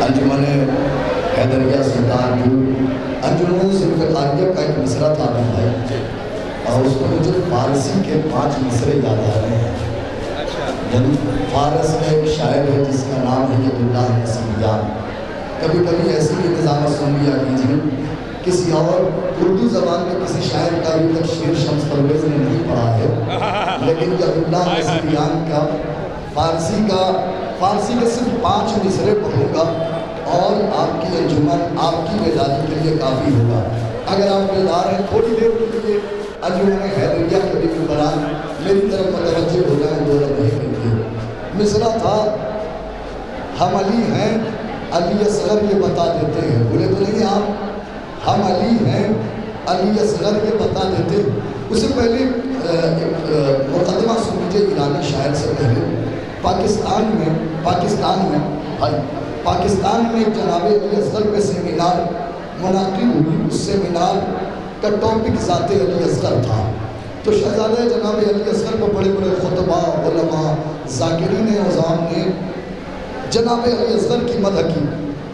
अंजुमन हैदरिया सुल्तानपुर अंजुमन ज़ुल्फ़िकारिया का एक मिसरा था भाई, और उसमें मुझे फारसी के 5 मिसरे याद आ रहे हैं। फारस में एक शायर है जिसका नाम है यदुल्लाह नसीबियान। कभी कभी ऐसी भी निज़ाम सुन लिया कीजिए, किसी और उर्दू ज़बान में किसी शायर का अभी तक शेर शम्स परवेज़ ने नहीं पढ़ा है, लेकिन यदुल्लाह नसीबियान का फारसी के सिर्फ 5 मिसरे पढ़ूँगा और आपकी अंजुमन आपकी बेदारी के लिए काफ़ी होगा। अगर आप बेदार हैं थोड़ी देर के लिए अंजुमन हैदरिया के भी बरान मेरी तरफ मतवज्जे हो जाए 2 लम्हे के लिए। मिसरा था, हम अली हैं अली असगर ये बता देते हैं, बोले तो नहीं आप, हम अली हैं अली असगर ये बता देते। उससे पहले मुकदमा सुन लीजिए ईरानी शायर से पहले। पाकिस्तान में जनाब अली असगर पे सेमिनार मुनाकिद हुई। उस सेमिनार का टॉपिक ज़ाते अली असगर था। तो शहज़ादा जनाब अली असगर को बड़े बड़े खुतबा उलमा ज़ाकिरीन अज़ाम ने जनाब अली असगर की मदह की।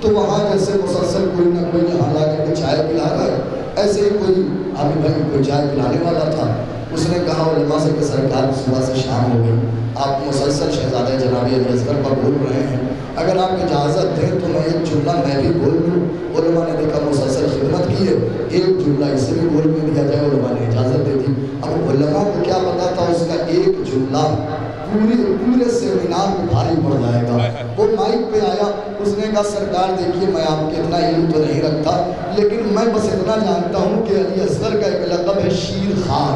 तो वहाँ जैसे मुसलसल कोई ना कोई यहाँ ला के चाय पिला रहा है, ऐसे ही कोई आमिर भाई कोई चाय पिलाने वाला था। उसने कहा उलमा से कि सरकार सुबह से शाम हो गई, आप मुसलसल शहज़ादा जनाब अली असगर पर बोल रहे हैं, अगर आप इजाज़त दें तो मैं एक जुमला मैं भी बोल लूँ। उलमा ने देखा मुसलसल खिदमत की है, एक जुमला इसे भी बोल में दिया जाए, उलमा ने इजाज़त दे दी। अब उलमा को क्या पता था उसका एक जुमला पूरे सेमिनार में भारी पड़ जाएगा। वो माइक पे आया, उसने कहा सरकार देखिए मैं आपके इतना इल्म तो नहीं रखता, लेकिन मैं बस इतना जानता हूँ कि अली असगर का एक लक़ब है शीर खार।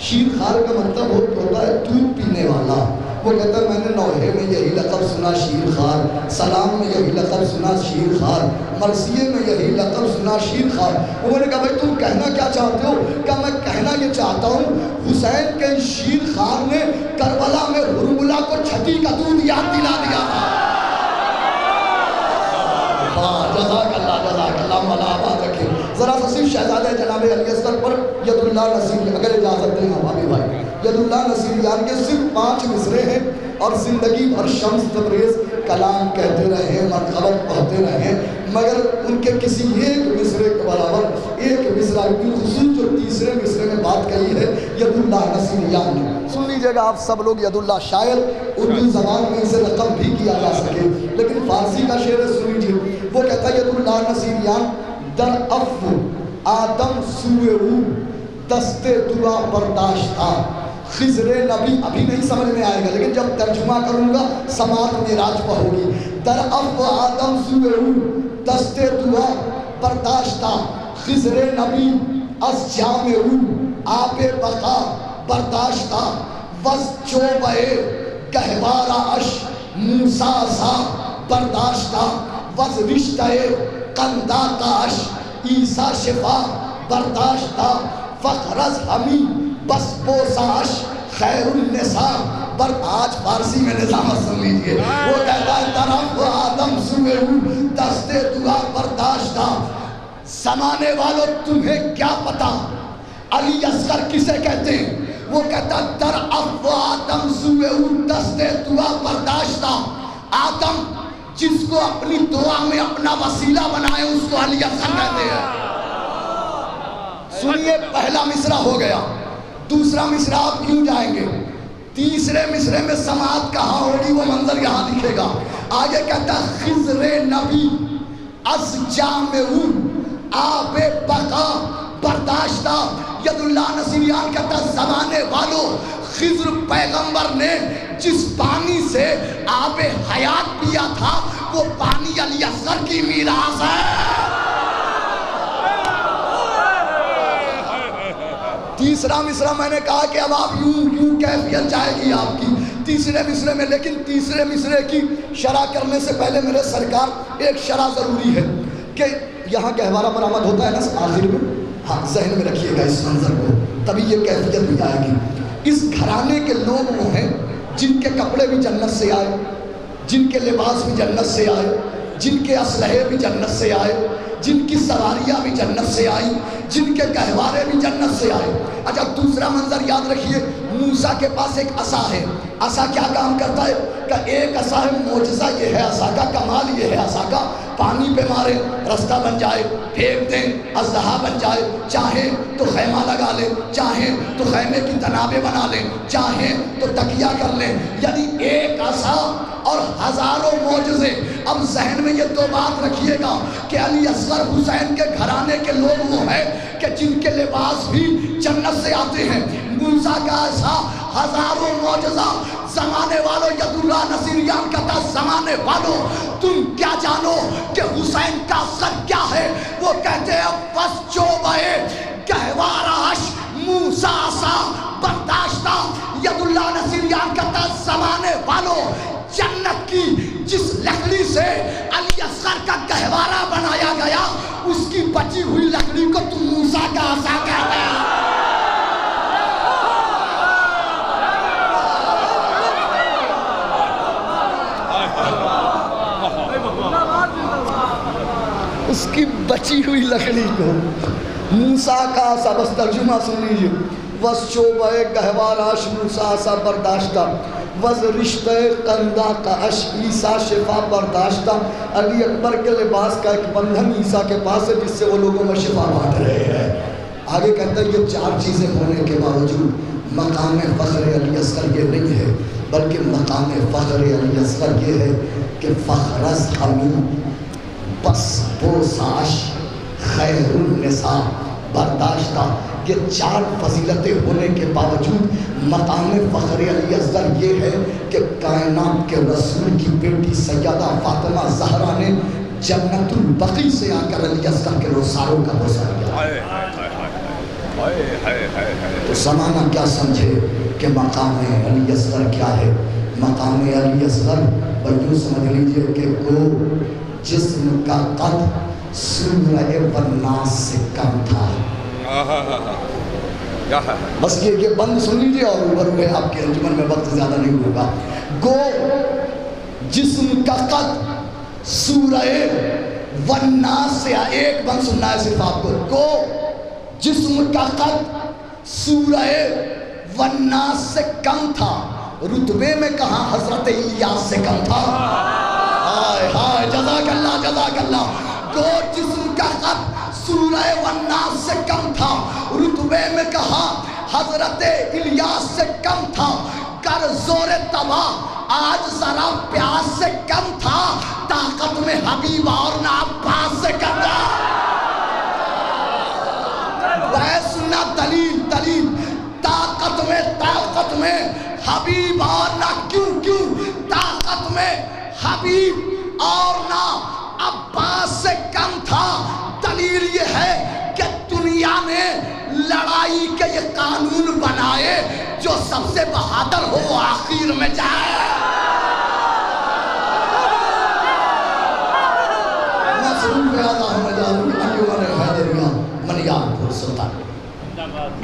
शीर खार का मतलब होता है दूध पीने वाला। वो कहता है मैंने नौहे में यही लक़ब सुना शीर खार, सलाम में यही लक़ब सुना शीर खार, मरसिए में यही लक़ब सुना शीर खार। उन्होंने कहा भाई तुम कहना क्या चाहते हो? क्या मैं कहना ये चाहता हूँ हुसैन के शीर खार ने करबला में हुरमुला को छठी का दूध याद दिला दिया था। ज़रा सिर्फ शहज़ादा जनाब अली असगर पर यदुल्लाह नसीब, अगर इजाज़त दें हमारे भाई, यदुल्लाह नसीबियान के सिर्फ 5 मिसरे हैं और ज़िंदगी भर शम्स तबरेज़ कलाम कहते रहे, मरहबत पढ़ते रहे, मगर उनके किसी एक मिसरे के बराबर एक मिसरा बिलखुसूस जो तीसरे मिसरे में बात कही है यदुल्लाह नसीबियान ने। सुन लीजिएगा आप सब लोग, यदुल्लाह शायर उर्दू ज़बान में इसे रकम भी किया जा सके, लेकिन फ़ारसी का शेर सुन लीजिए। वो कहता है यदुल्लाह नसीबियान दर अफ़्व आदम सुए दस्ते दुआ बर्दाश्त था, खिज़रे नबी अभी नहीं समझ में आएगा, लेकिन जब तर्जुमा करूँगा समात मेराज पर होगी। दर अफ़्व आदम सुए दस्ते दुआ बर्दाश्त था, खिज़रे नबी अस जामे आपे बका बर्दाश्त था, वस चोबे कहवारा अश मूसा सा बर्दाश्त था, वस रिश्ते कंदा काश ईसा शिफा बर्दाश्त था, फ़खरस हमी बस पोसाश खैरुन्निसा पर। आज फारसी में निज़ाम सुन लीजिए। वो कहता है तरफ आदम सुए दस्ते दुआ बर्दाश्त था, ज़माने वालों तुम्हें क्या पता अली असगर किसे कहते हैं? वो कहता तरफ आदम सुए दस्ते दुआ बर्दाश्त था। आदम जिसको अपनी दुआ में अपना वसीला बनाए उसको अली असगर कहते हैं। सुनिए, पहला मिसरा हो गया, दूसरा मिसरा आप क्यों जाएंगे? तीसरे मिसरे में समात कहाँ होगी वो मंजर यहाँ दिखेगा। आगे कहता खिज़रे नबी अस जामे आबे बका बर्दाश्ता। यदुल्लाह नसीबियान कहता ज़माने वालों खिज़्र पैगंबर ने जिस पानी से आबे हयात पिया था वो पानी अली असगर की मीरास है। तीसरा मिसरा मैंने कहा कि अब आप यूं कैफियत जाएगी आपकी तीसरे मिसरे में, लेकिन तीसरे मिसरे की शरह करने से पहले मेरे सरकार एक शरह ज़रूरी है कि यहाँ गहवारा बरामद होता है ना आखिर में। हाँ, जहन में रखिएगा इस मंजर को, तभी ये कैफियत भी आएगी। इस घराने के लोग वो हैं जिनके कपड़े भी जन्नत से आए, जिनके लिबास भी जन्नत से आए, जिनके असलहे भी जन्नत से आए, जिनकी सवारियाँ भी जन्नत से आई, जिनके गहवारे भी जन्नत से आए। अच्छा, दूसरा मंजर याद रखिए, मूसा के पास एक असा है। असा क्या काम करता है? का एक असा है, मोजज़ा ये है असा का, कमाल ये है असा का पानी पे मारे रास्ता बन जाए, फेंक दें अज़हा बन जाए, चाहे तो खैमा लगा ले, चाहे तो खैमे की तनाबे बना लें, चाहे तो तकिया कर लें, यानी एक असा और हज़ारों मौजज़े। अब जहन में ये तो बात रखिएगा कि अली असगर हुसैन के घराने के लोग वो हैं कि जिनके लिबास भी जन्नत से आते हैं। मूसा का ऐसा हज़ारों मौजज़ा, ज़माने वालों यदुल्लाह नसीरियान का था, ज़माने वालों तुम क्या जानो कि हुसैन का असर क्या है। वो कहते हैं बस जो बहे गहवाराश मूसा सा बर्दाश्ता, यदुल्लाह नसीरियान का था, ज़माने वालों जन्नत की जिस लकड़ी से अली असगर का गहवारा बनाया गया, उसकी बची हुई लकड़ी को तुम मूसा का आसा कहते हैं। उसकी बची हुई लकड़ी को मूसा का सा, बस तर्जुमा सुन लीजिए, बस शोबे गहवाराश मूसा सा बर्दाश्ता, वज रिश्ते कंदा का अश ईसा शिफा बर्दाश्ता। अली अकबर के लिबास का एक बंधन ईसा के पास है जिससे वो लोगों में शिफा बांट रहे हैं। आगे कहते हैं ये चार चीज़ें होने के बावजूद मकाम फ़ख्र अली असगर ये नहीं है, बल्कि मकाम फ़ख्र अली असगर ये है कि फ़ख्रस हमी बस बोसाश खैरुन्निसा बर्दाश्ता। ये चार फजीलतें होने के बावजूद मकाम फ़ख्र अली असगर ये है कि कायनात के रसूल की बेटी सैयदा फातिमा ज़हरा ने जन्नतुल बकी से आकर अली असगर के रोज़ारों का बोसा किया। तो ज़माना क्या समझे कि मकाम अली असगर क्या है। मकाम अली असगर यूँ समझ लीजिए कि को जिस्म का कद सूरह वन्नास से कम था। बस ये बंद सुन लीजिए और ऊपर में आपके अंजुमन में वक्त ज़्यादा नहीं होगा। गो जिस्म का कद सूरह वन्नास से, एक बंद सुनना है सिर्फ आपको। गो जिस्म का कद सूरह वन्नास से कम था, रुतबे में कहा हजरत इलियास से कम था। हाय हाय जज़ाकल्लाह जज़ाकल्लाह। गो जिस्म का कद सूरह वन्नास से कम था, रुतबे में कहा हजरत इलियास से कम था। कर जोर तबा आज जरा प्यास से कम था, ताकत में हबीब और ना अब्बास से कम था। सुनना दलील दलील, ताकत में हबीब और ना क्यों ताकत में हबीब और ना अब्बास से कम था। दलील ये है कि दुनिया ने लड़ाई के ये कानून बनाए जो सबसे बहादुर हो वो आखिर में जाए।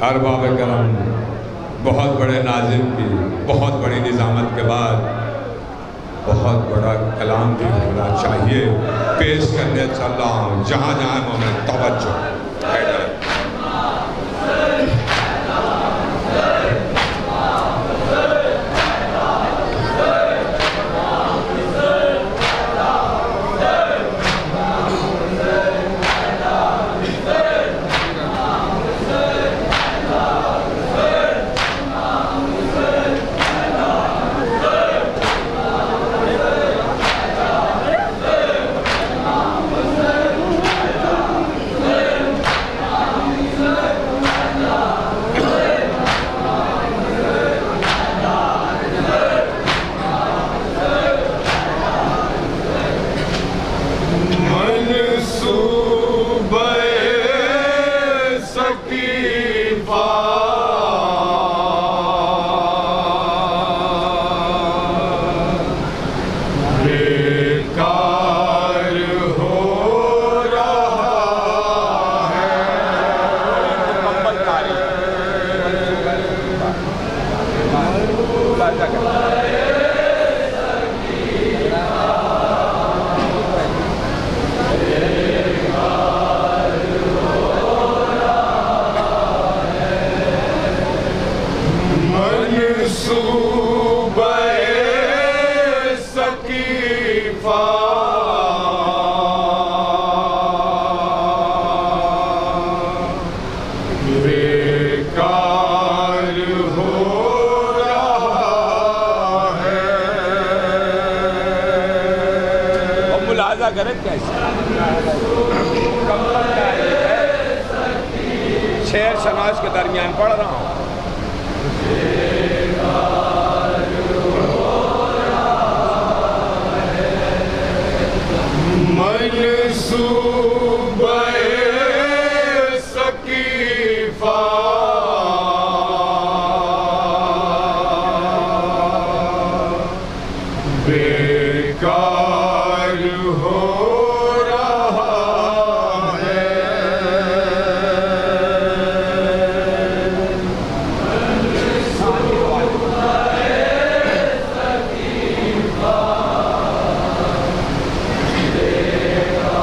अरबाब करम बहुत बड़े नाज़िम की बहुत बड़ी निज़ामत के बाद बहुत बड़ा कलाम भी होना चाहिए। पेश करने चल रहा हूँ जहाँ जहाँ हमें तवज्जो है। अंदाजा करें कैसे कब तक शेर शनाज के दरमियान पढ़ रहा हूँ। मनसूबे सकीफा बेकार हो रहा है।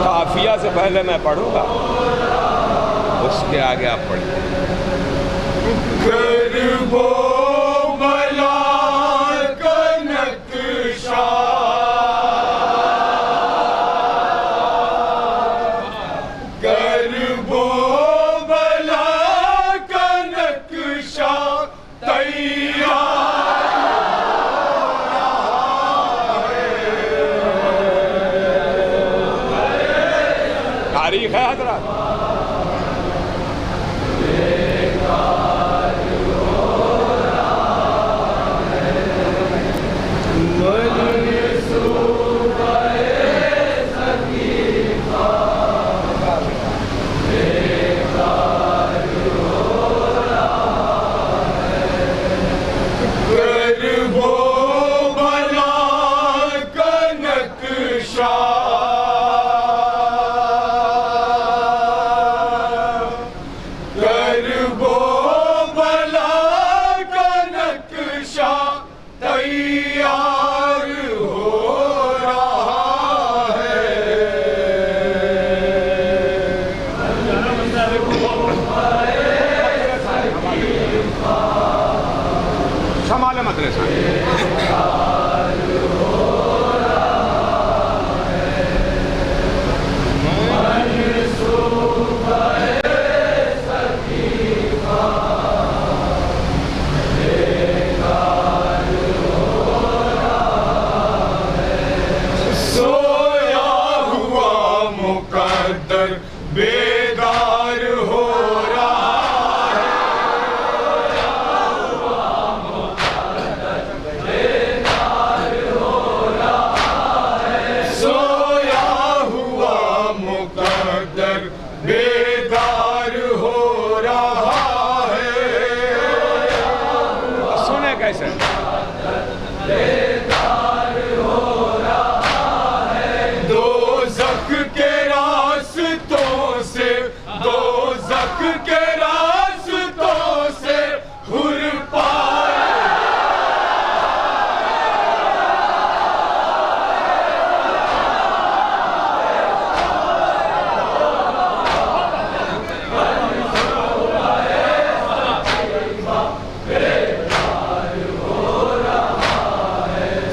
काफिया से पहले मैं पढ़ूंगा, उसके आगे आप पढ़िए। करबो बला का नक्शा करबो बला का नक्शा तारीख है हजरत। करबो बला का नक्शा करबो बला का नक्शा तैयार हो रहा है। शमाल मदरसा सोया हुआ मुकद्दर बेदार हो रहा है। सोया हुआ मुकद्दर बेदार हो रहा है। सुने कैसे? दोज़ख के रास्तों से दोज़ख के रास्तों से हुर पाए।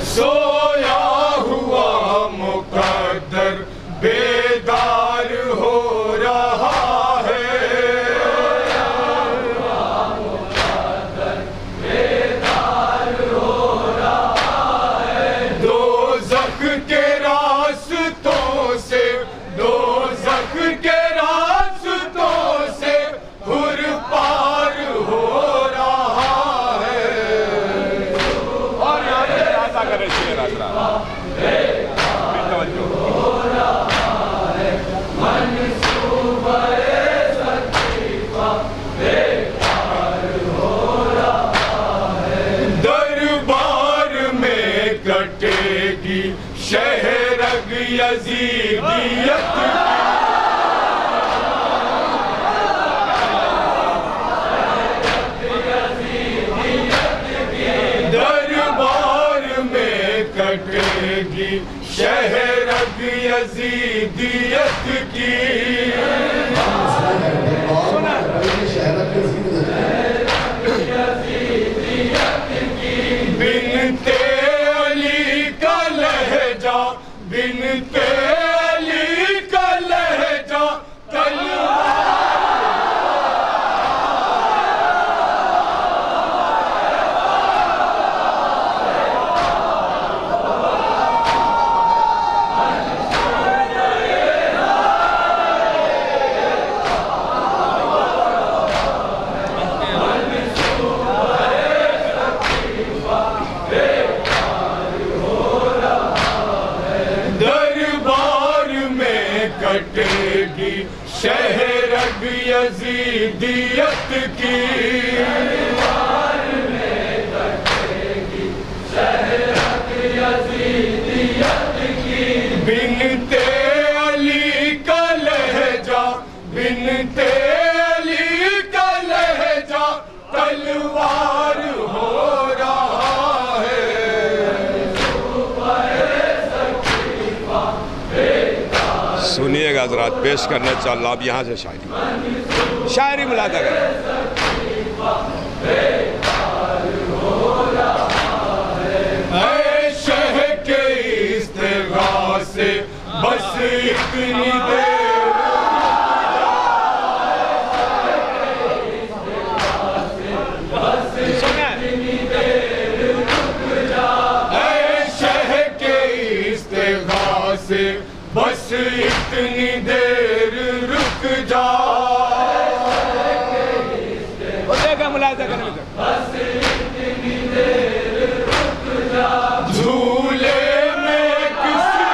सोया हुआ मुकद्दर बेदार हो रहा है। दोज़ख के रास्तों से दोज़ख के रास्तों से हुर पार हो रहा है। और यहाँ पे अंदाजा करें शेर हजरत। दरबार में कटेगी शहरग यजीदियत दरबार में कटेगी शहरग यजीदियत की। बिनते अली का लहजा बिनते अली का लहजा कटेगी शहरग यजीदियत की। दरबार में कटेगी शहरग यजीदियत की। बिनते अली का लहजा, बिनते अली का लहजा तलवार हो रहा है। सुनिएगा हजरात, पेश करने चल रहा अब यहाँ से शायरी मुलादा करें। शह के इस्तिग़ासे बस इतनी देर, बस इतनी देर रुक जा। मुलाजा करें बस इतनी देर रुक जा। झूले में किसी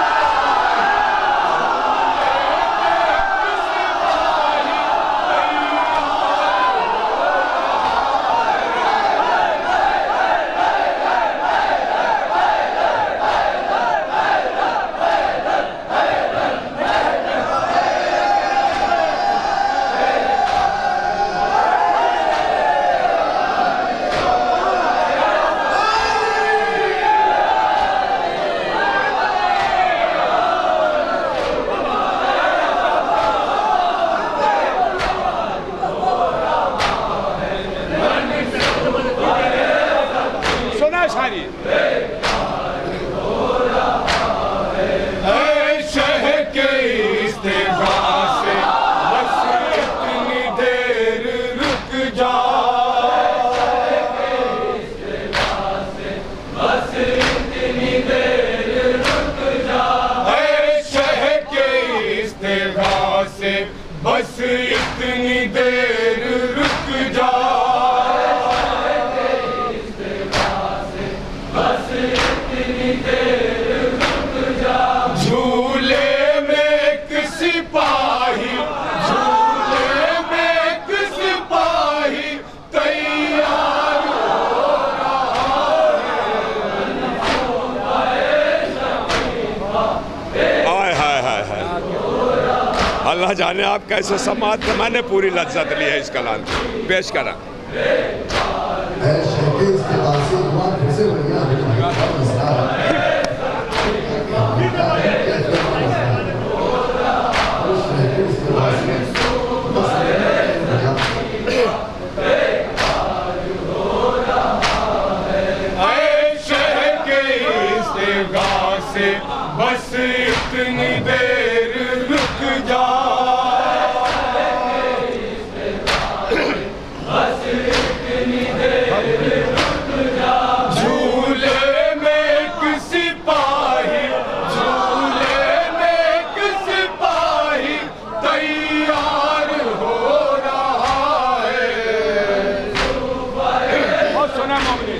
बस इतनी देर रुक जा। बस इतनी देर रुक जा। झूले में एक सिपाही, झूले में एक सिपाही तैयार हो रहा है। हाय हाय हाय हाय, अल्लाह जाने आप कैसे समात थे। मैंने पूरी लज्जत ली है इस कलाम की। पेश करा बस इतनी देर रुक जा। बस इतनी देर रुक जा। झूले में एक सिपाही, झूले में एक सिपाही तैयार हो रहा है। बहुत सुना मामले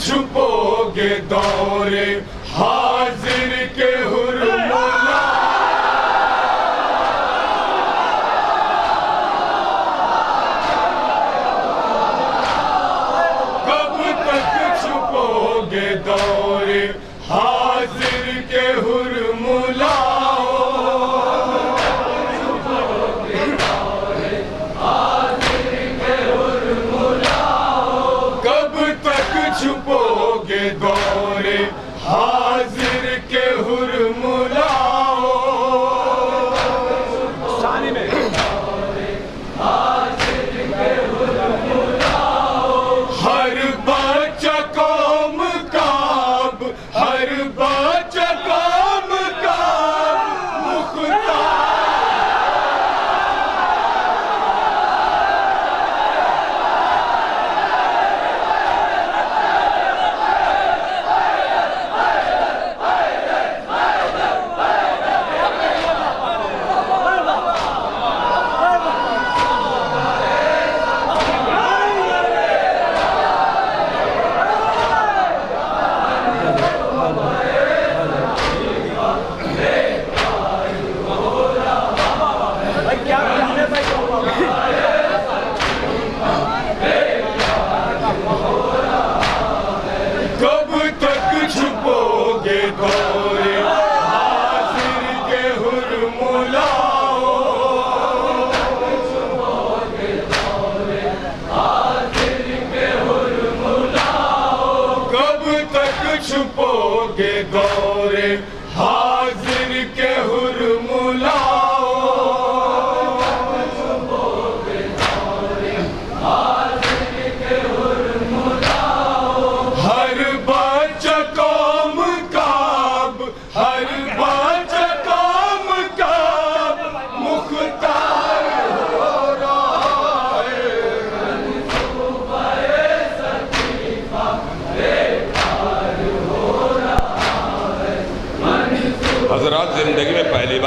छुपोगे दौरे हाजिर के हुर्मुला। कब तक छुपोगे दौरे हाजिर के हुर्मुला। छुपोगे दौरे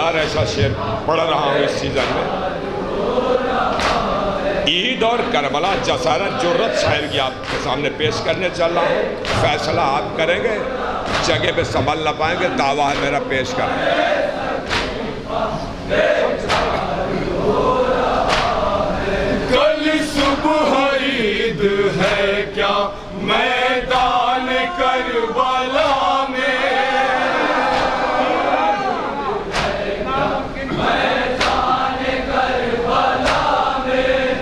मज़ेदार ऐसा शेर पढ़ रहा हूँ इस सीज़न में। ईद और करबला जसारत जुर्रत शायर की आपके सामने पेश करने चल रहा हूँ। फैसला आप करेंगे, जगह पे संभल ना पाएंगे, दावा है मेरा पेश करें। कल सुबह ईद है क्या मैदान करबला में,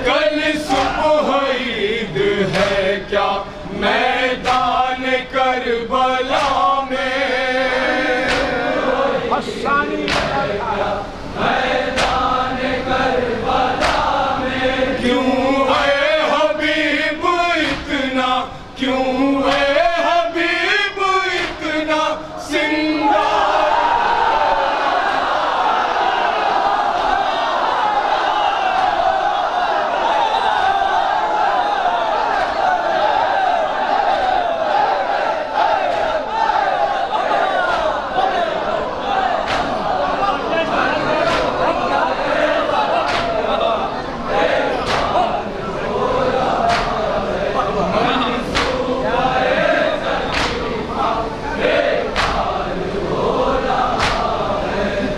कल सुबह ईद है क्या मैदान करबला में, क्यों है हबीब इतना, क्यों है हबीब इतना सिंगार,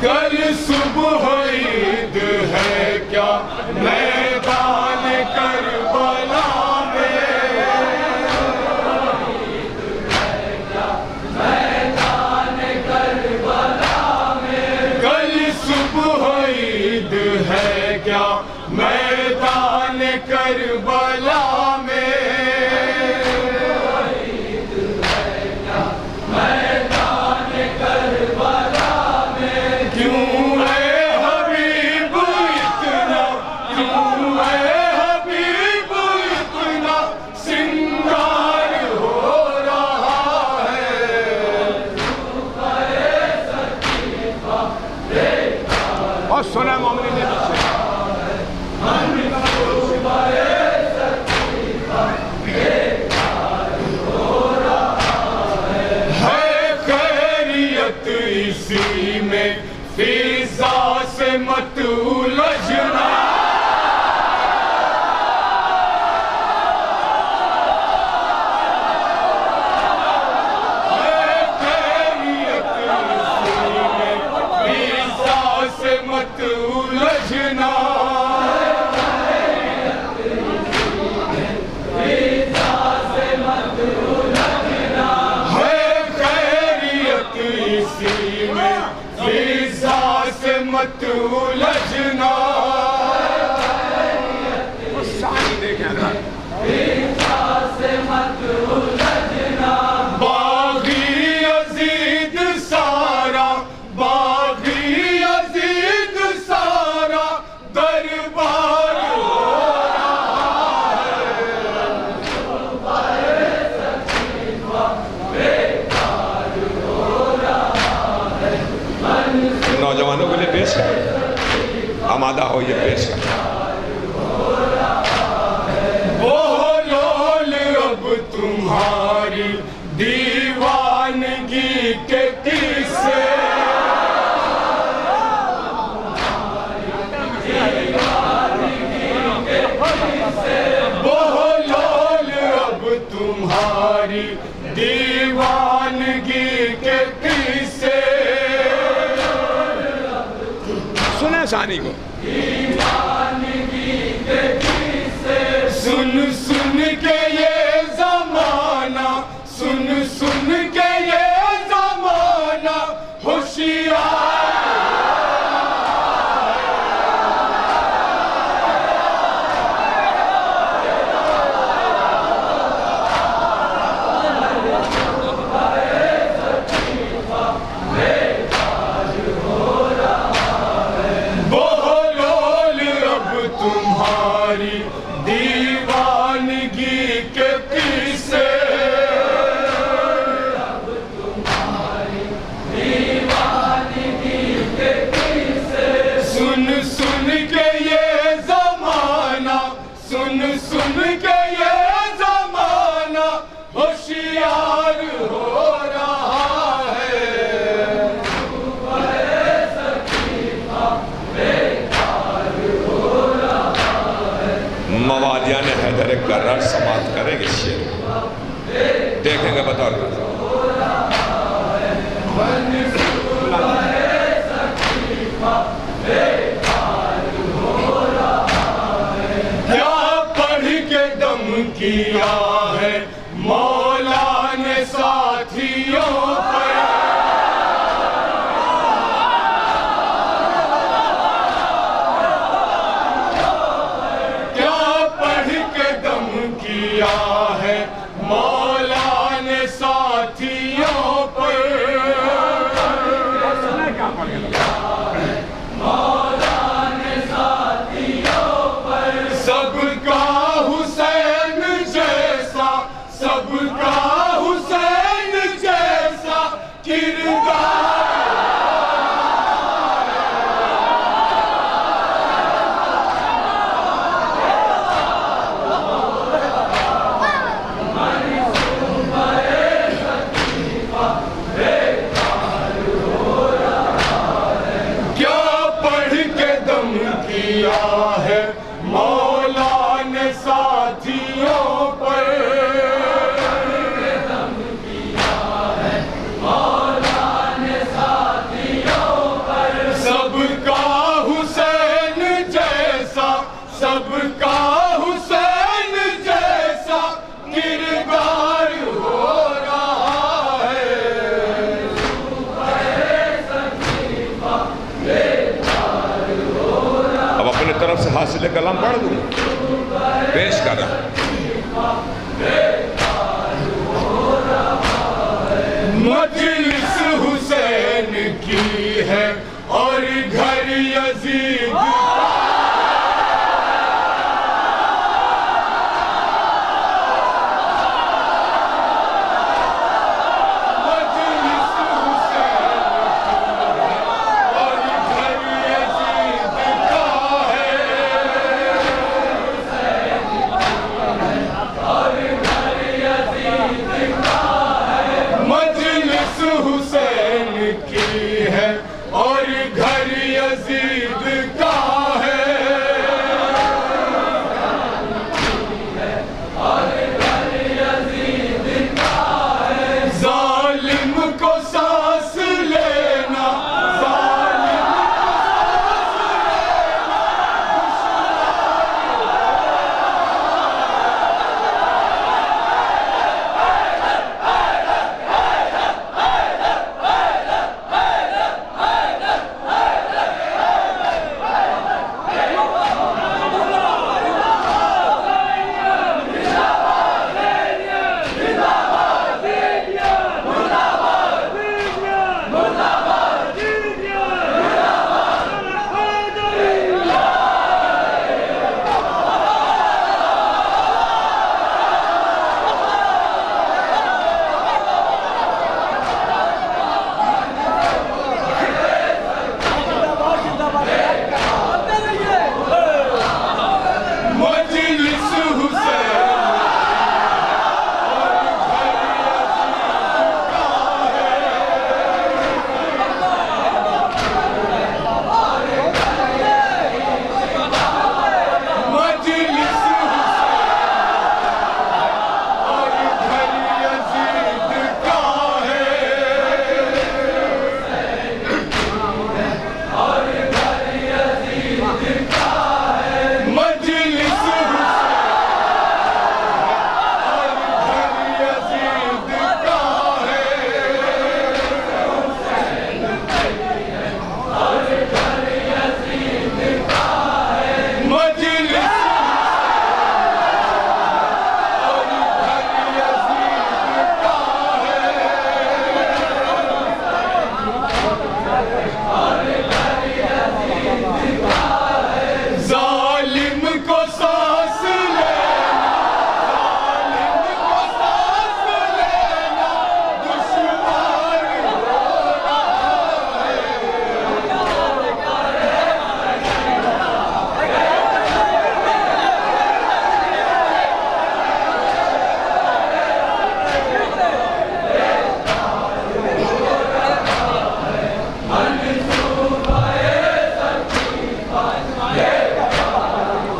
कल सुबह ईद है क्या मैदान करबला में, कल सुबह ईद है क्या मैदान करबला में, क्यों है हबीब इतना, क्यों है हबीब इतना सिंगार हो रहा है, और सुना मोमिन ने है खैरियत इसी में फिजा से मत उलझना, है खैरियत इसी में फिजा से मत उलझना, है खैरियत इसी में फिजा से मत उलझना, बागी अजीद सारा, बागी अजीद सारा दरबार हो रहा है। नौजवानों के लिए पेश करें, आमादा हो ये पेश करें। बोलोल अब तुम्हारी दीवानगी के किस्से, बोलोल अब तुम्हारी दीवानगी के किस्से, सुना सानी को सुन सुन के ये जमाना, सुन सुन के ये जमाना होशियार, मवालिया ने हैदर कर्रर समाप्त करेंगे शेर देखेंगे बताओ। क्या पढ़ के दम किया है मौला ने साथियों पर, क्या पढ़ के दम किया है मौला ने साथियों पर। सबका हुसैन जैसा, सबका हुसैन जैसा किरदार, क्या पढ़ के दम किया है मौला ने साथियों पर। सबका हुसैन जैसा, सबका हुसैन जैसा किरदार हो रहा है। अब अपने तरफ से हासिल कलाम पढ़ दूँ, पेश कर रहा मजलिस हुसैन की है और घर यजीद, मजलिस हुसैन की है और घर यजीद का है। मजलिस हुसैन की है और घर यजीद का है। जालिम को सांस लेना, जालिम मजलिस हुसैन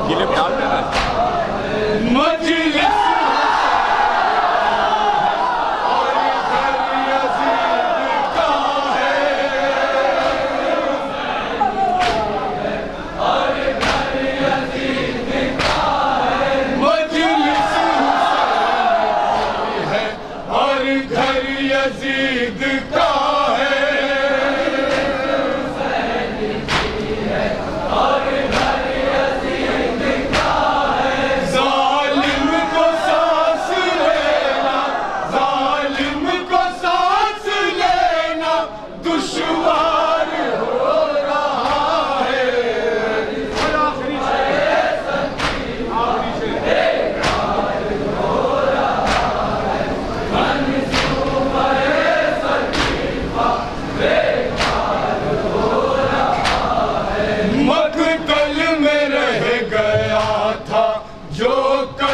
क्लिप डाल देना।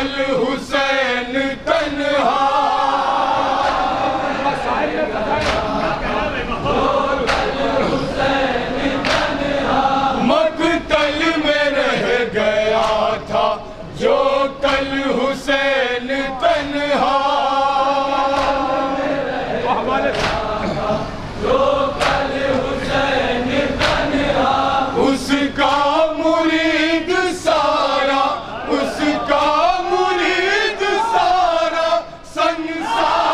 कल हुसैन तन्हा मकतल में रह गया था जो कल हुसैन तन्हा उसका मुरीद सारा उसका मुरीद सारा संसार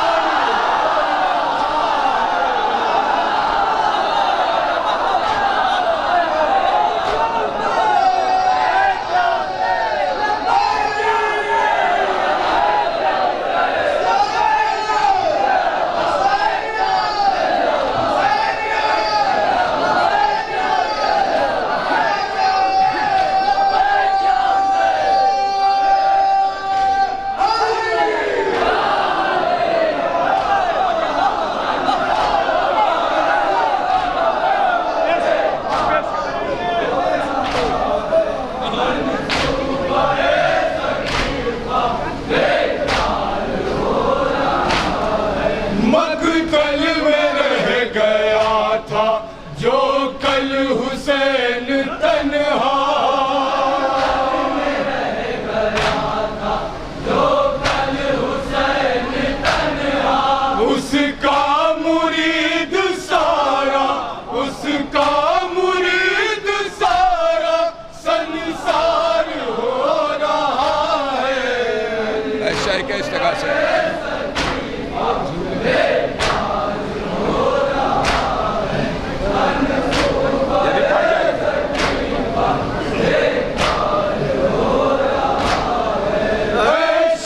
मकतल में रह गया था जो कल हुसैन तन्हा उसका मुरीद सारा उसका मुरीद सारा संसार हो रहा है। ऐसा ही किस तरह से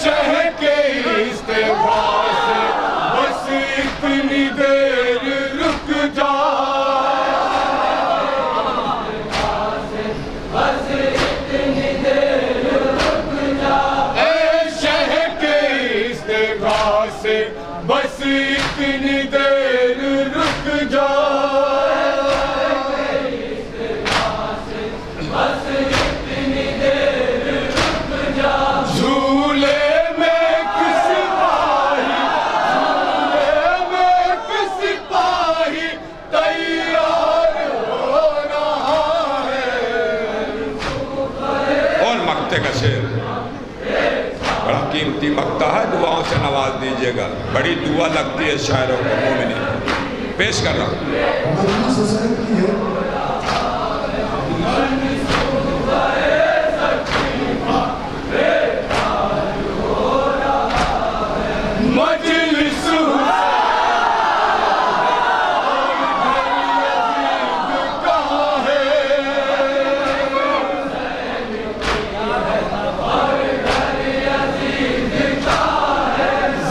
शह के इस्तेफा से बस इतनी देर रुक जा शह के इस्तेफा से बस इतनी देर रुक जा झूले में किस सिपाही तैयार हो रहा है। और मक्ते का शेर बड़ा कीमती मक्ता है, दुआओं से नवाज दीजिएगा। बड़ी दुआ लगती है शायरों को मोमिनी। पेश कर रहा हूँ मजलिस हुसैन की है। मजलिस कहाँ है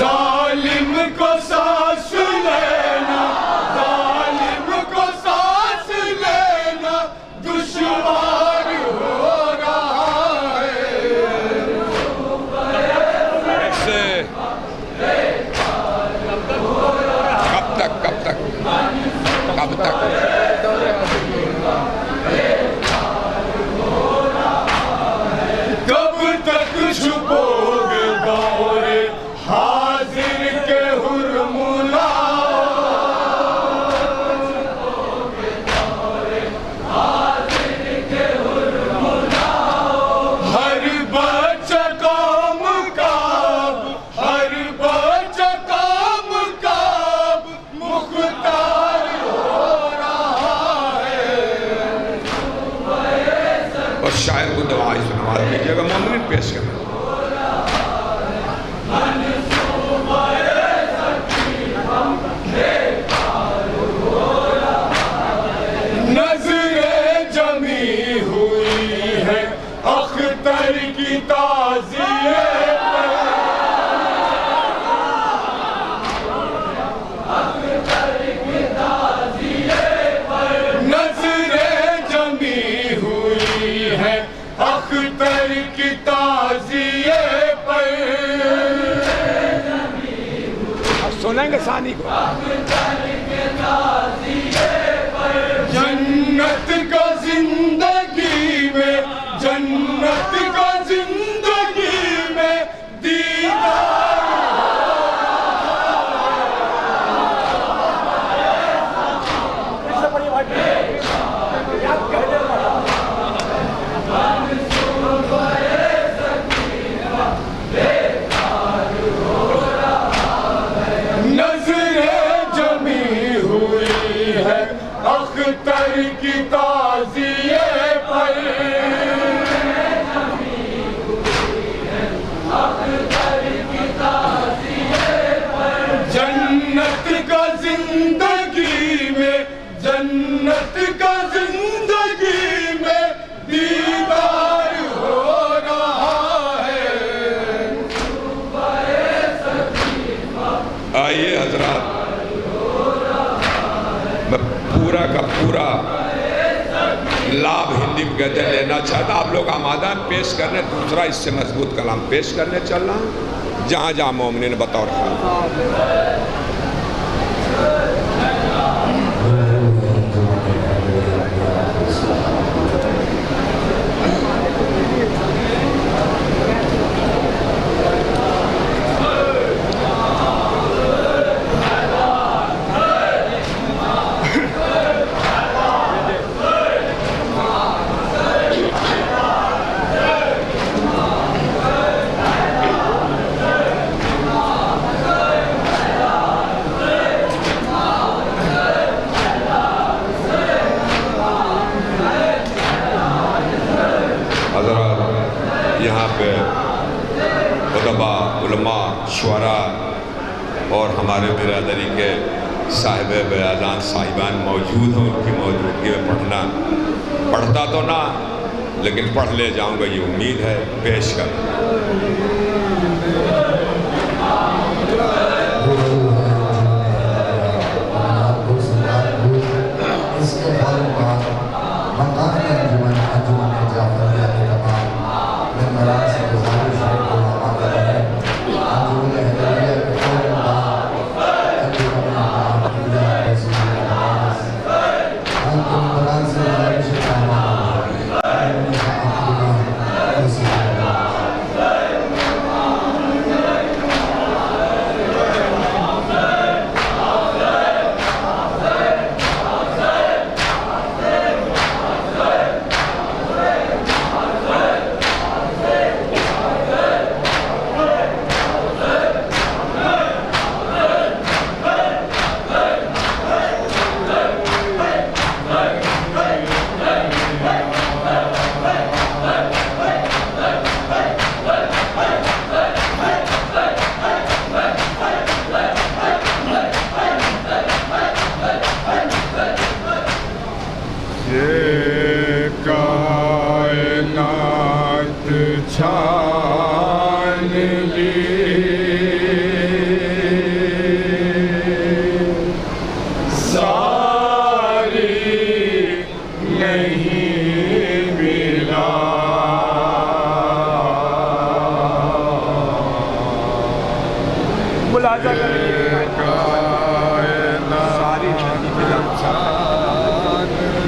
जालिम को सांस लेना दुश्वार हो रहा है। से कब तक कब तक छुपोगे दौरे हाजिर के हुरमुला हर बच्चा काम काब हर बच्चा काम काब मुख्तार हो रहा है। और शायर को दवाई से नवाज दीजिएगा। मोमिन पेश करना नजरें जमी हुई है अख्तर की ताज़िए पर नजरें जमी हुई है अख्तर की ताज़िए पर सुनेंगे सानी को। जन्नत का जिंदगी में जन्नत का जिंदगी में लाभ हिंदी में कहते हैं लेना चाहता। आप लोग आमादा पेश करने दूसरा इससे मजबूत कलाम पेश करने चल रहा हूँ जहाँ जहाँ मोमिन बतौर खान। यहाँ पे उदबा, उलमा, शुअरा और हमारे बिरादरी के साहिब बयाजान साहिबान मौजूद हैं। उनकी मौजूदगी में पढ़ता तो ना लेकिन पढ़ ले जाऊँगा ये उम्मीद है। पेश कर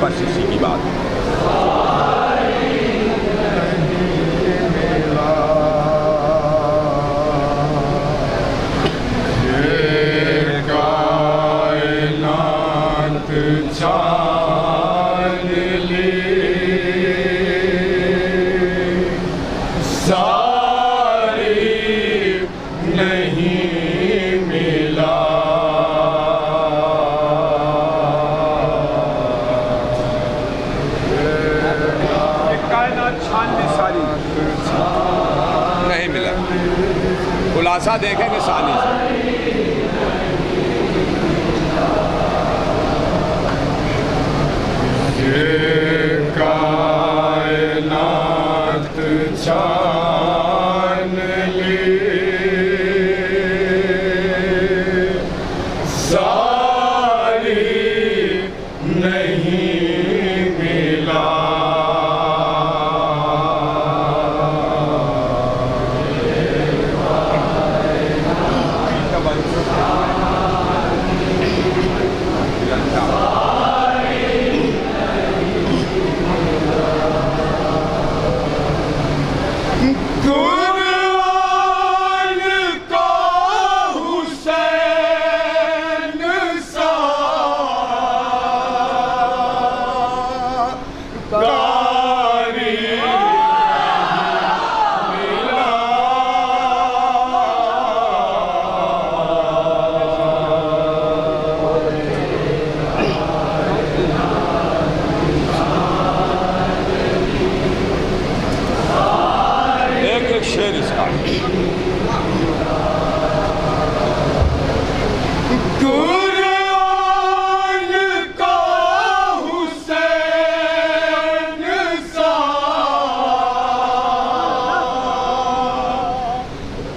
बस इसी की बात नहीं मिला। खुलासा देखेंगे सानी से। ये कायनात छान ली सारी नहीं मिला। शेर इसका कुरान का हुसैन सा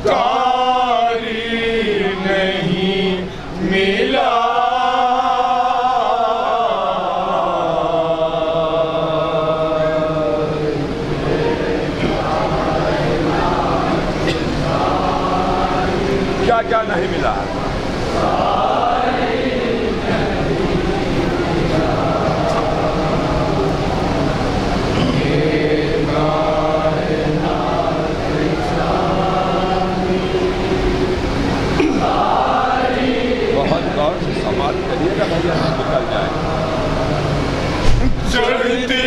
कारी नहीं मिला। क्या क्या नहीं मिला। बहुत गौर से समाज करिएगा भैया, निकल जाए। चढ़ती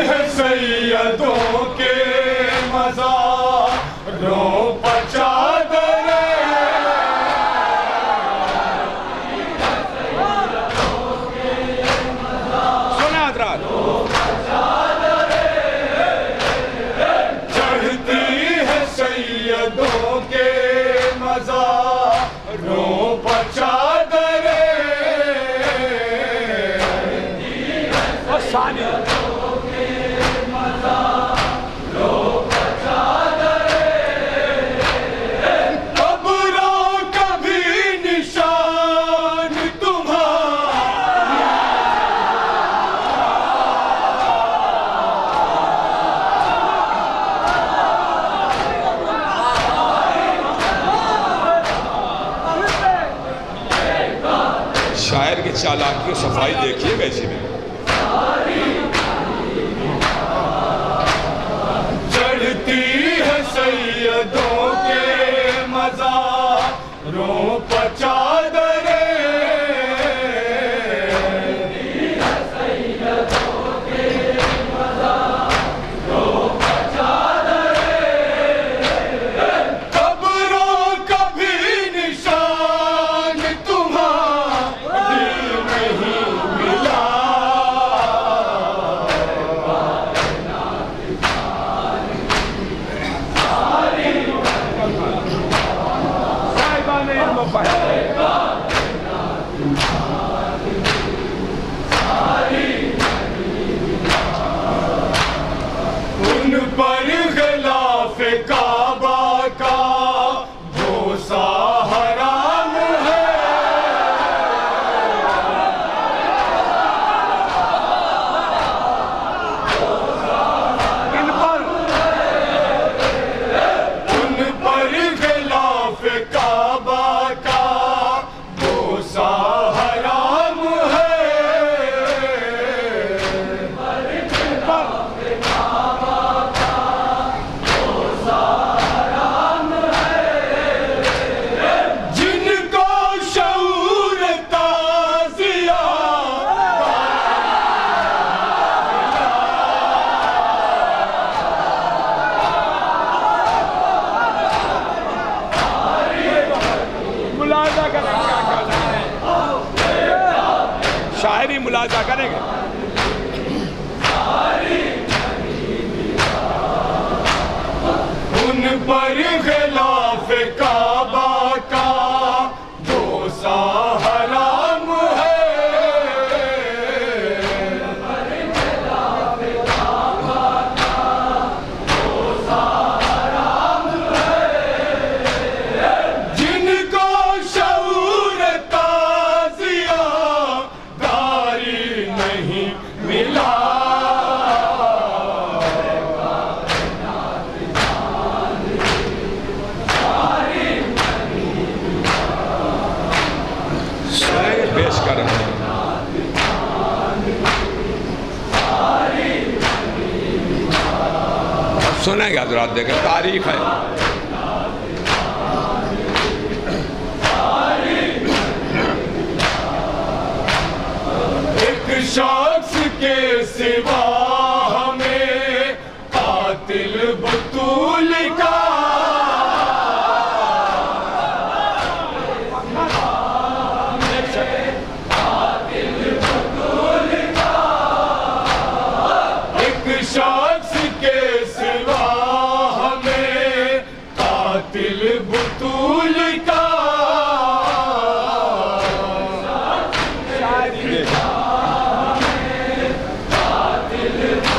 है सैयदों के मज़ारों पर चादरें, सुना हज़रात। चढ़ती है सैयदों के मज़ारों पर चादरें, और सानी कब्रों का भी निशान तुम्हारा, शायर की चालाकी और सफाई देखिएगा इसी में। चढ़ती है सैयदों के मज़ारों पर चादरें, कब्रों का भी निशान तुम्हारी नहीं मिला, साहिबाने इल्म पढ़े। उन पर गिलाफ काबा का भूसा हराम है, इन पर उन पर गिलाफ काबा का भूसा हराम है, जिनको शऊर ताज़िया मुलाजा करेंगे, क्या करेंगे? शायरी मुलाजा करेंगे। उन पर गिलाफ काबा का भूसा हराम है, जिनको शऊर ताज़िया दारी नहीं मिला, सुनेंगे, पेश कर रहे हैं। अब सुनेंगे हज़रात, देखें तारीख है। एक शख्स के सिवा हमें कातिल बतूल का एक शख्स के सिवा हमें कातिल बतूल का शायरी देखिए।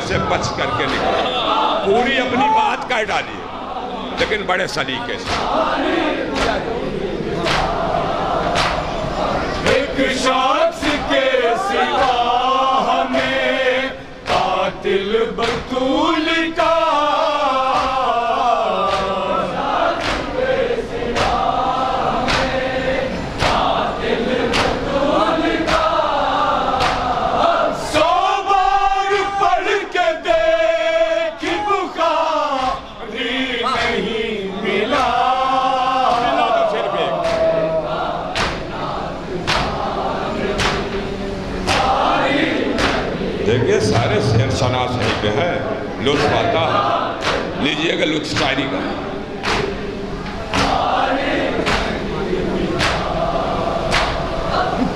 से बच करके निकले, पूरी अपनी बात कह डालिए लेकिन बड़े सलीके से। एक शख्स के सिवा हमें कातिल बतूल का देखिए सारे शेर शनास यहीं पे हैं, लुत्फ आता है, लीजिएगा लुत्फ शायरी का।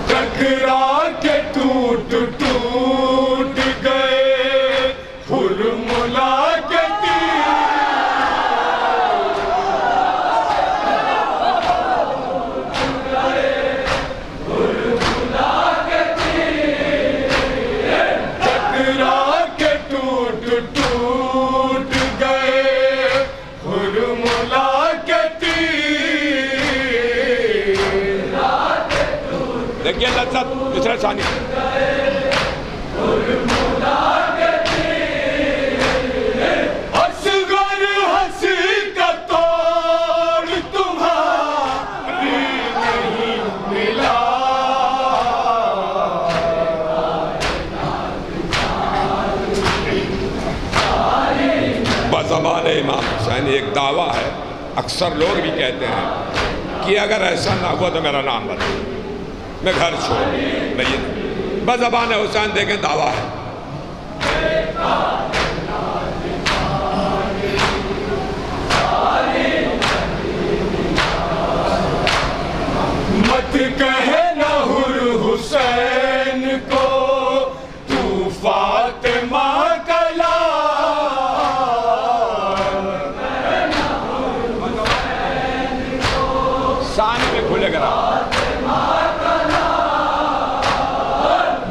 टकरा के टूट टूट गए हुरमुला के तीर, टकरा के टूट टूट गए हुरमुला के तीर। देखिए लज्जत दूसरे सानी असगर हंसी का तोड़ तुम्हारी नहीं मिला। बज़बान इमाम हुसैन एक दावा है, अक्सर लोग भी कहते हैं कि अगर ऐसा ना हुआ तो मेरा नाम बता, मैं घर छोड़ मैं ये बज़बान हुसैन देखें दावा है। मत कहे न हुर हुसैन को तू फातिमा का लाल, सानी में खुलेगा।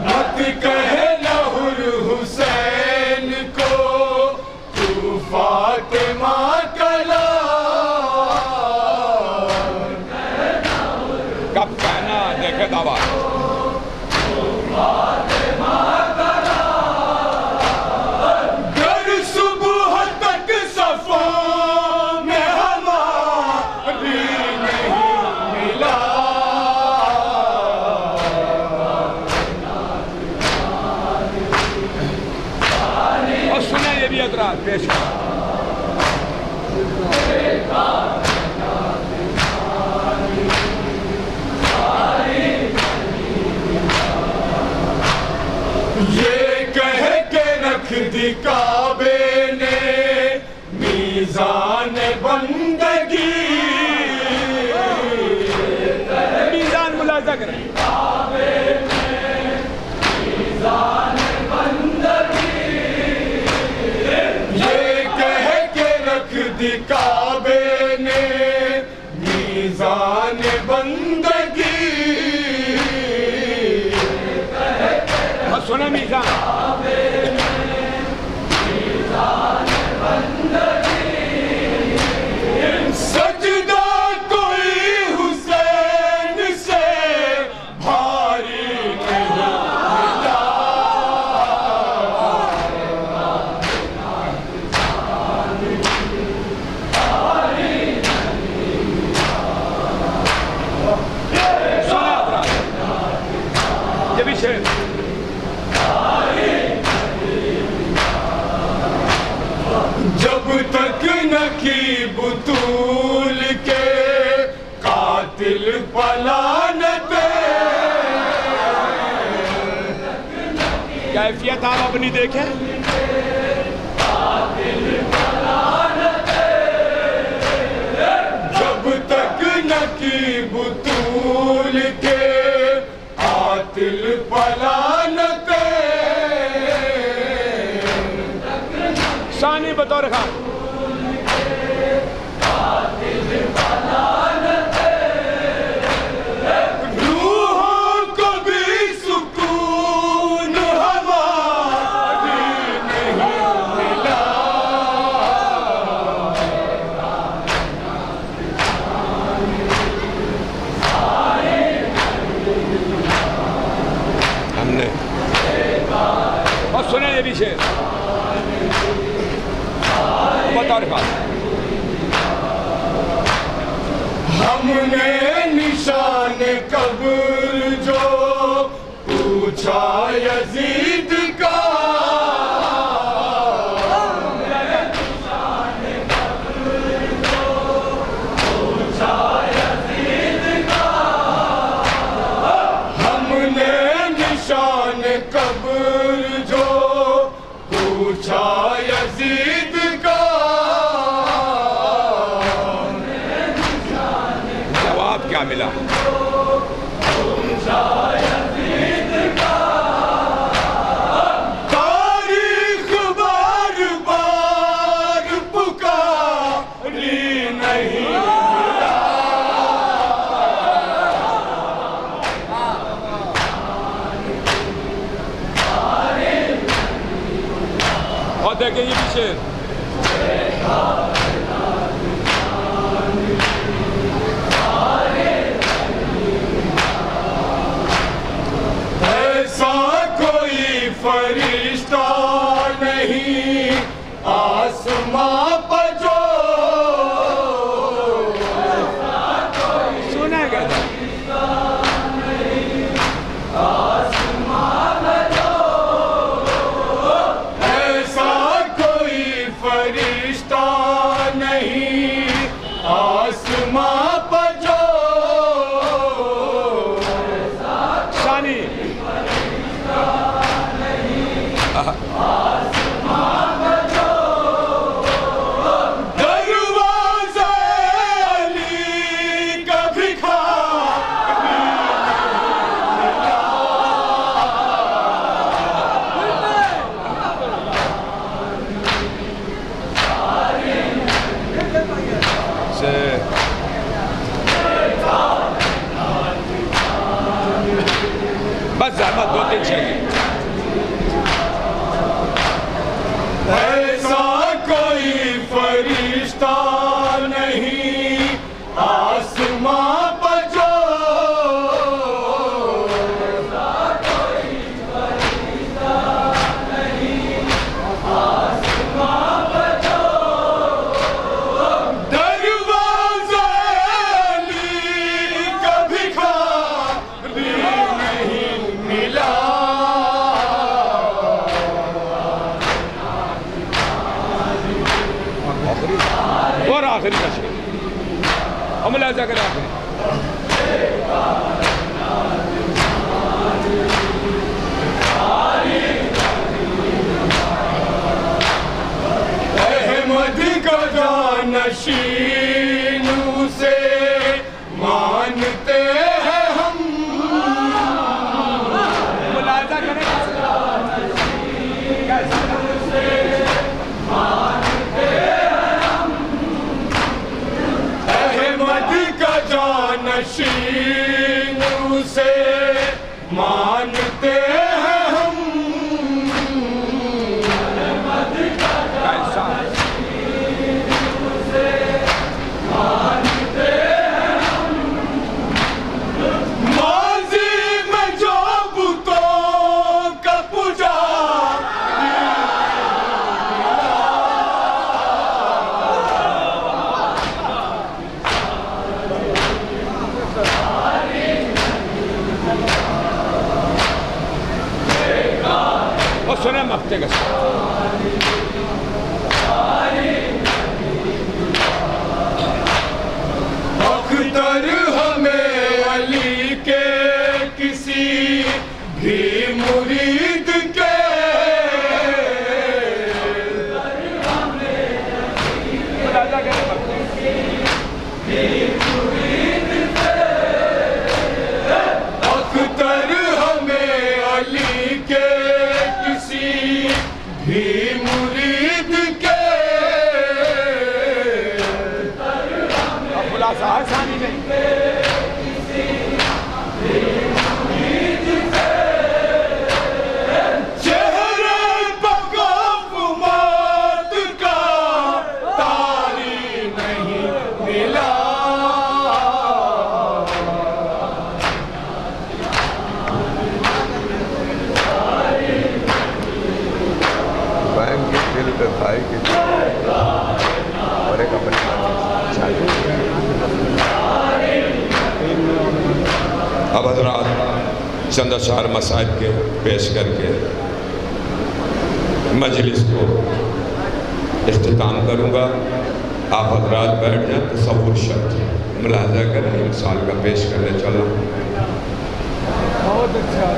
मत कहे न हुर हुसैन को तू फातिमा का लाल। कब कहना देखे दावा। गर सुबह तक सफा में हमारी नहीं मिला। और सुने ये भी एतराज पेश कर। ये कह के रख दी काबे ने मीज़ान बंदगी, मीज़ान मुलाजा करें। ये कह के रख दी काबे ने मीज़ान बंदगी। और सुने मीज़ान सजदा कोई हुसैन से भारी नहीं मिला। सुना एतराज, ये भी शेर। जब तक न की बुतूल के कातिल पलानते, कैफियत आप अपनी देखें। जब तक न की बुतूल के कातिल पलानते। सानी बतौर खान रूहों को भी सुकून हमारी नहीं हमने और सुने ये भी शेर बतौर खास। हमने निशान कब्र जो पूछा यजीद का, हमने निशान कब्र जो पूछा यजीद का, जवाब क्या मिला? तारीख बार बार पुकारी नहीं, और देखिए ये भी शेर ऐसा कोई फरिश्ता नहीं आसमां पर जो, सुना गया था। ऐसा कोई फरिश्ता नहीं आसमां पर जो, शानी दरवाज़े अली का भिखारी से बस ज़्यादा 2-3 शेर की। ऐसा कोई फरिश्ता नहीं आसमां पर जो, दरवाज़े अली का भिखारी नहीं मिला। और आखिरी का शेर हम मुलाजा करें आखिरी। अहमद का जानशीन से मानते हैं हम, मुलाजा करें अहमद का जानशीन से मानते हैं हम, कैसा माजी में जो बुतों का पूजा, और सुने मक्ते का शेर अख्तर हमें अली के किसी भी मुरीद के, मुलाजा करें मक्ते। अख्तर हमें अली के किसी भी मुरीद के, अब खुलासा है शानी नहीं। चेहरे पर खौफ मौत का तारी नहीं मिला। चंद अशार मसाइल के पेश करके मजलिस को इख्तिताम करूँगा। आप हजरात बैठ जाए, तसव्वुर शब्द मुलाहजा करें, मिसाल का पेश करने चला। बहुत अच्छा।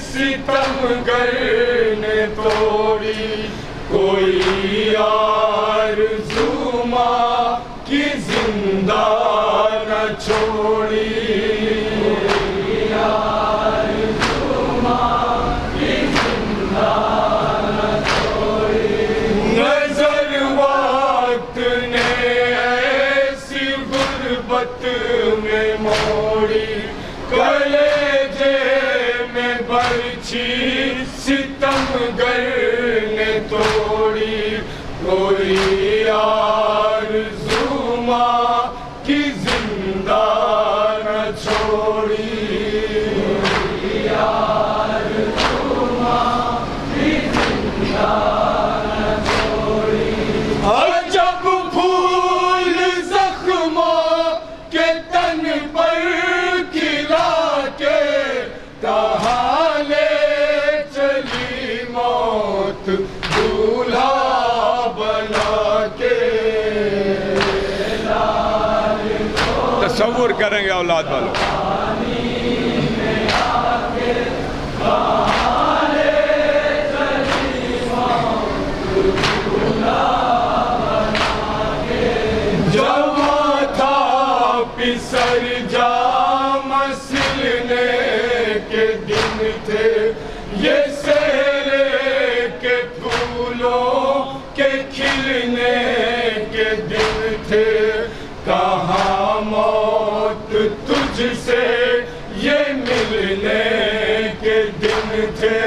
सितमगर ने तोड़ी कोई आरज़ू माँ की जिंदा न छोड़ी। कोई आरज़ू माँ की जिंदा न छोड़ी। नजर वक्त ने ऐसी गुर्बत में मोड़ी कलेजे में बरछी सितमगर ने तोड़ी। कोई आरज़ू माँ की जिंदा न छोड़ी। कोई आरज़ू माँ की जिंदा न तसव्वुर करेंगे औलाद वालों। पिसर जा मसलने के दिन थे, ये सेहरे के फूलों के खिलने के दिन थे। कहाँ मौत तुझसे ये मिलने के दिन थे।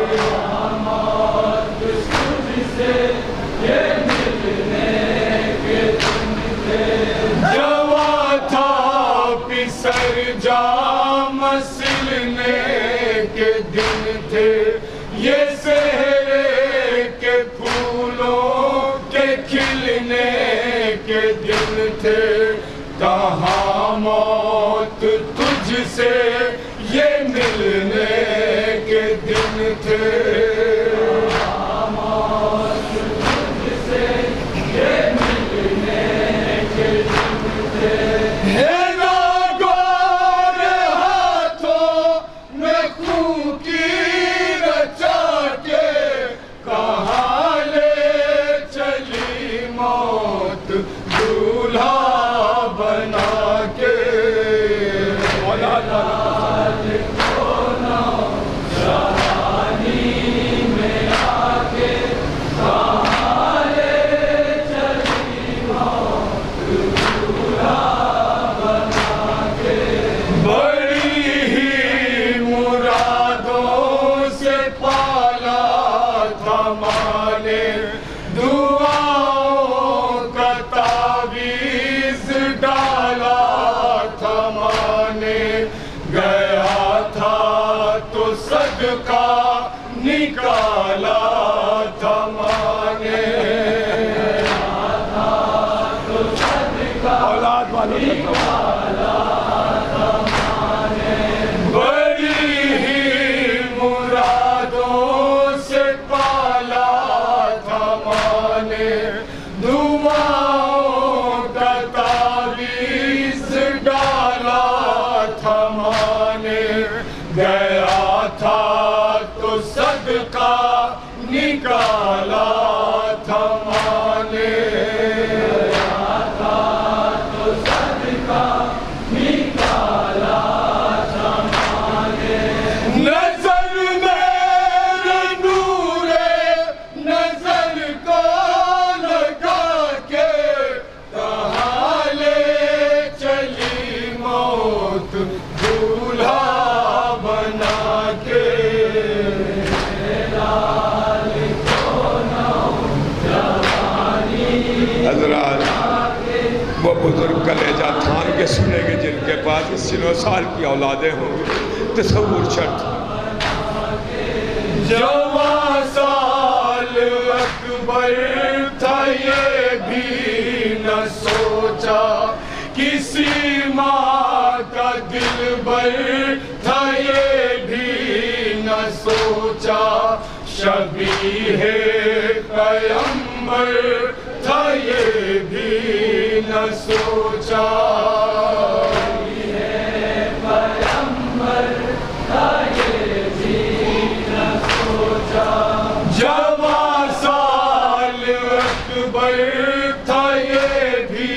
कहाँ मौत तुझसे ये मिलने के दिन थे। पिसर जा मसलने के दिन थे, ये सेहरे के फूलों के खिलने के दिन थे। कहाँ मौत तुझसे ये मिलने के दिन थे। कहाँ मौत तुझसे ये मिलने के दिन थे। निकाला था माने, औलाद वालों निकाला था माने। बड़ी ही मुरादों से पाला था माने, दुआओं का तावीज़ डाला था माने। गया था तो सदका निकाला था माने। गया था तो सदका निकाला था माने। नजर मेरे नूरे नजर को लगा के, कहाँ ले चली मौत दूल्हा बना के। हज़रात वो बुजुर्ग कलेजा थान के सुनेंगे जिनके पास 80 साल की औलादें होंगी। तसव्वुर शर्त। जवां साल अकबर था ये भी न सोचा, किसी माँ का दिलबर था ये भी न सोचा। शबीहे पैगंबर था ये भी न सोचा। पैगंबर था ये भी न सोचा। जवां साल अकबर था ये भी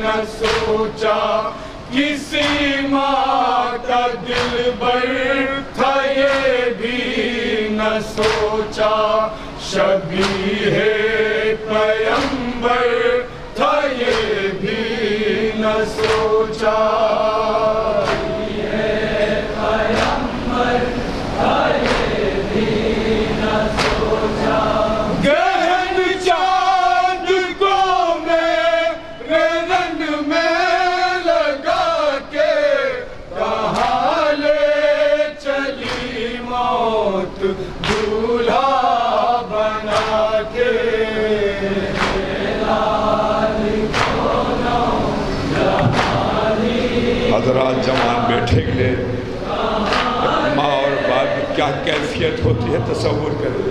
न सोचा, किसी माँ का दिलबर था ये भी न सोचा। शबीहे पैगंबर था ये भी न सोचा। पैगंबर था ये भी न सोचा। गहन चाँद को मेरे रंग में लगा के, कहाँ ले चली मौत दूल्हा बना के। हज़रात जवान बैठे के लिए माँ और बाप की क्या कैफियत होती है तसव्वुर करें।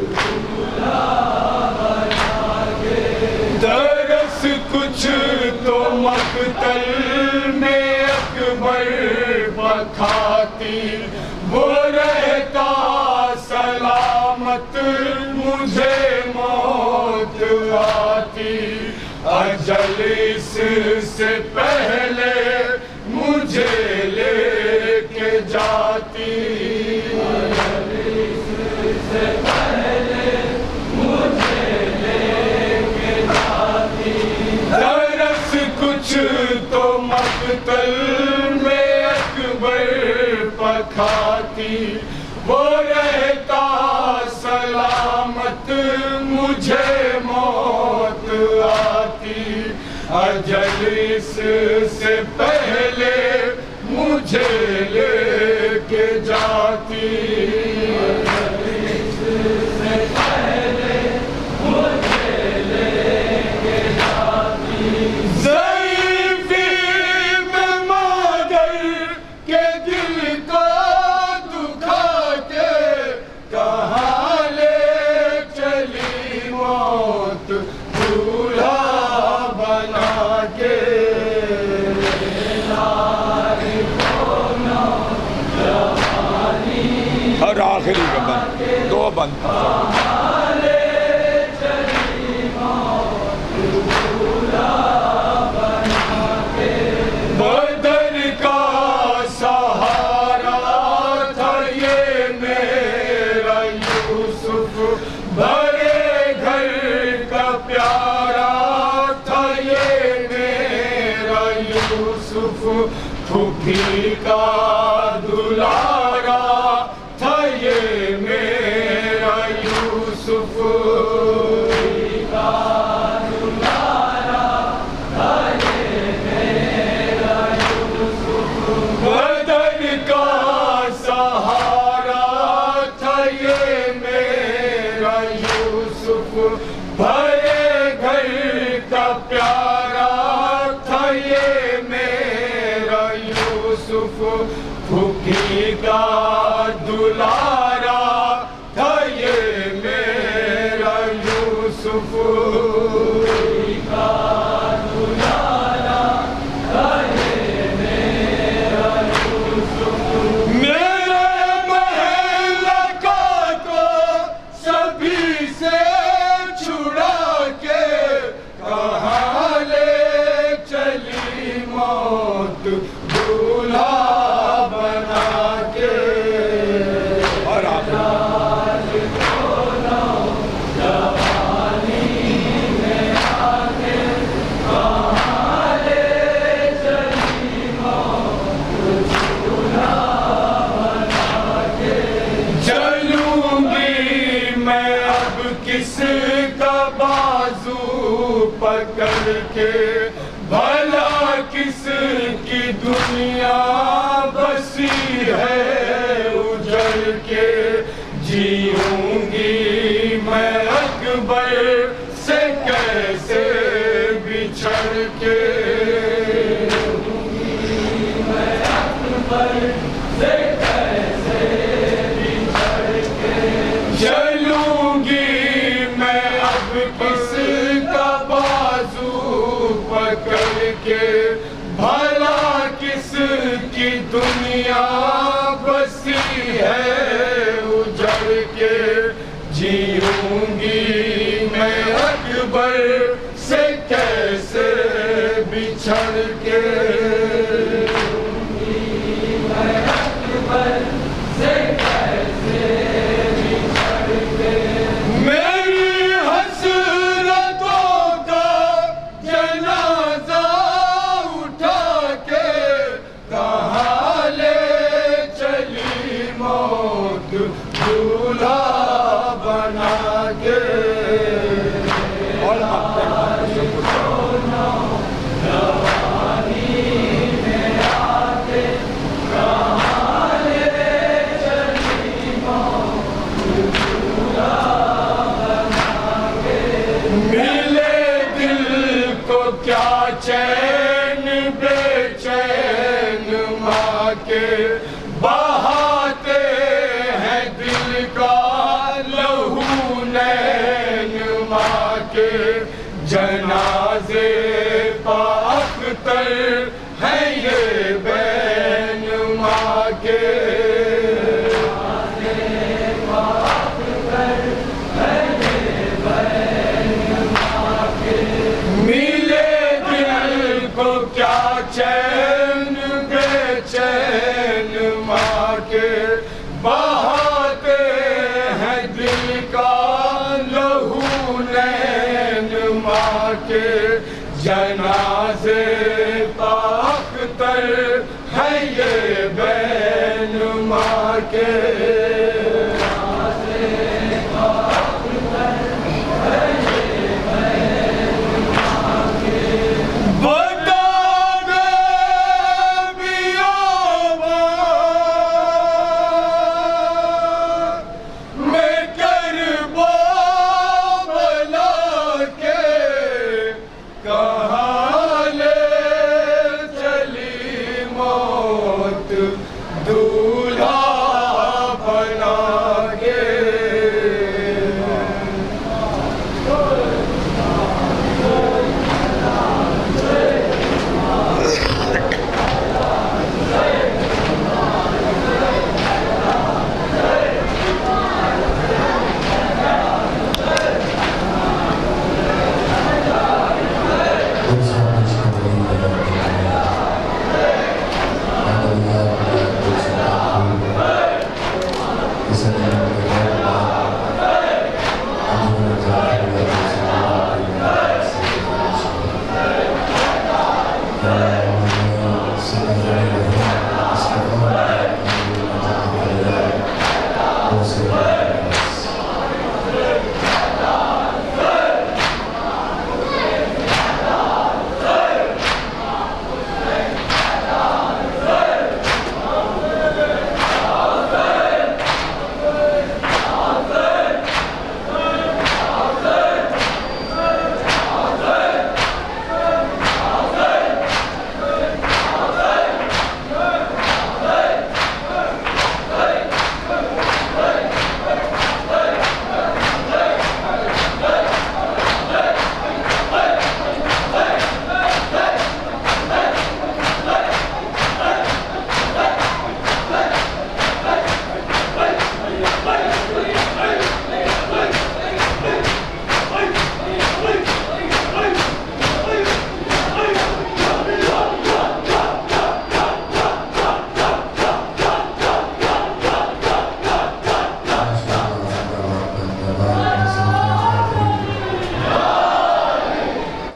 दरस कुछ तो मक़तल पखाती, वो रहता सलामत मुझे मौत आती। अजल इससे पहले मुझे लेके जाती, इससे पहले मुझे लेके जाती। दरस कुछ तो मक्तल में अकबर पखाती, वो रहता सलामत मुझे मौत आती। अजल इससे पहले मुझे लेके जाती, इससे पहले मुझे लेके जाती। ज़ईफ़ी में मादर के दिल को दुखा के कहाँ ले चली मौत दूल्हा बना के। और आखिरी का बंद, दो बंद। बदर का सहारा था ये मेरा यूसुफ, भरे घर का प्यारा था ये मेरा यूसुफ। फूफी का दुलारा था ये मेरा यूसुफ। बदर का सहारा था ये मेरा यूसुफ, भरे घर का प्यारा था ये मेरा यूसुफ। फूफी का दुलारा था ये मेरा यूसुफ। किसका बाजू पकड़ के भला किसकी दुनिया बसी है उजड़ के। जीऊंगी मैं अकबर से कैसे बिछड़ के, मैं अकबर से कैसे बिछड़ के। चलूंगी किसका बाजू पकड़ के भला किसकी दुनिया बसी है उजड़ के। जीऊंगी मैं अकबर से कैसे बिछड़ के, मैं अकबर से कैसे बिछड़ के। दूल्हा बना के मिले दिल को क्या चैन बेचैन माँ के, बहाते हैं दिल का लहू नैन माँ के। जनाजे पा अख्तर है ये बैन माँ को क्या चैन बेचैन माँ के बहाते हैं दिल का लहू नैन माँ के जनाज़े का अख्तर है ये बैन माँ के।